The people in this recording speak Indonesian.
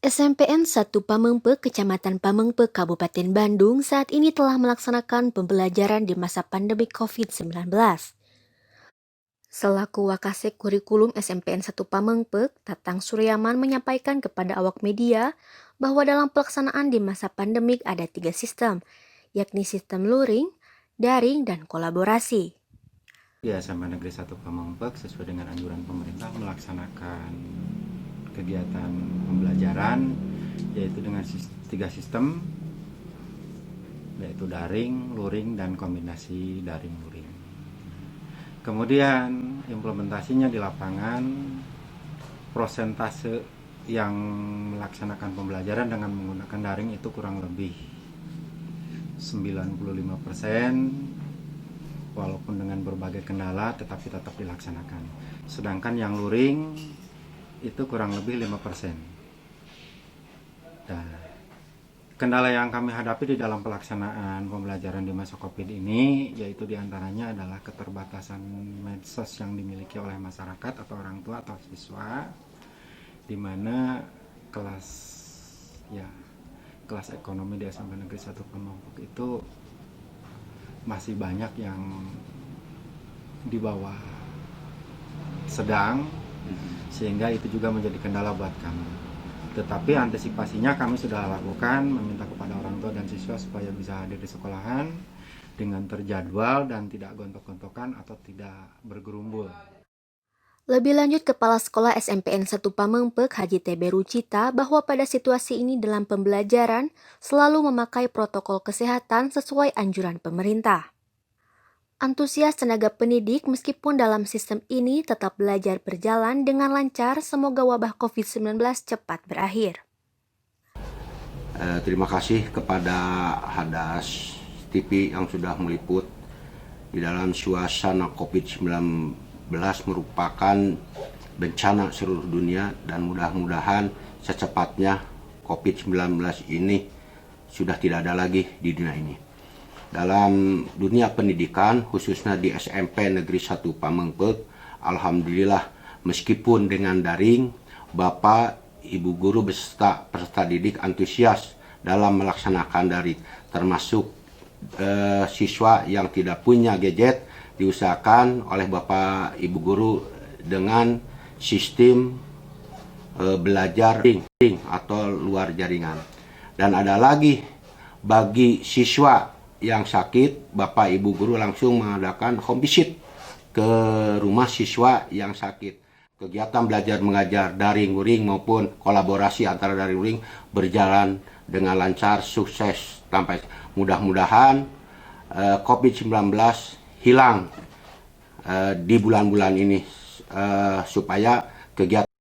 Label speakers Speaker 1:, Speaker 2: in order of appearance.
Speaker 1: SMPN 1 Pamengpeuk, Kecamatan Pamengpeuk, Kabupaten Bandung saat ini telah melaksanakan pembelajaran di masa pandemi COVID-19. Selaku Wakasek Kurikulum SMPN 1 Pamengpeuk, Tatang Suryaman menyampaikan kepada awak media bahwa dalam pelaksanaan di masa pandemik ada 3 sistem, yakni sistem luring, daring, dan kolaborasi.
Speaker 2: Ya, SMA Negeri 1 Pamengpeuk sesuai dengan anjuran pemerintah melaksanakan kegiatan pembelajaran yaitu dengan 3 sistem, yaitu daring, luring, dan kombinasi daring luring. Kemudian implementasinya di lapangan, prosentase yang melaksanakan pembelajaran dengan menggunakan daring itu kurang lebih 95%, walaupun dengan berbagai kendala tetapi tetap dilaksanakan. Sedangkan yang luring itu kurang lebih 5%. Nah, kendala yang kami hadapi di dalam pelaksanaan pembelajaran di masa Covid ini yaitu diantaranya adalah keterbatasan medsos yang dimiliki oleh masyarakat atau orang tua atau siswa, di mana kelas ekonomi di SMP Negeri 1 Pamengpeuk itu masih banyak yang di bawah sedang, sehingga itu juga menjadi kendala buat kami. Tetapi antisipasinya kami sudah lakukan, meminta kepada orang tua dan siswa supaya bisa hadir di sekolahan dengan terjadwal dan tidak gontok-gontokan atau tidak bergerumbul.
Speaker 1: Lebih lanjut, Kepala Sekolah SMPN 1 Pamengpeuk Haji TB Rucita bahwa pada situasi ini dalam pembelajaran selalu memakai protokol kesehatan sesuai anjuran pemerintah. Antusias tenaga pendidik meskipun dalam sistem ini tetap belajar berjalan dengan lancar, semoga wabah COVID-19 cepat berakhir.
Speaker 3: Terima kasih kepada Hadas TV yang sudah meliput di dalam suasana COVID-19 merupakan bencana seluruh dunia, dan mudah-mudahan secepatnya COVID-19 ini sudah tidak ada lagi di dunia ini. Dalam dunia pendidikan, khususnya di SMP Negeri 1 Pamengpeuk, alhamdulillah meskipun dengan daring, Bapak, Ibu guru beserta peserta didik antusias dalam melaksanakan daring, termasuk siswa yang tidak punya gadget diusahakan oleh Bapak Ibu guru dengan sistem belajar daring atau luar jaringan. Dan ada lagi bagi siswa yang sakit, Bapak Ibu guru langsung mengadakan home visit ke rumah siswa yang sakit. Kegiatan belajar mengajar daring luring maupun kolaborasi antara daring luring berjalan dengan lancar, sukses, sampai mudah-mudahan COVID-19 hilang di bulan-bulan ini, supaya kegiatan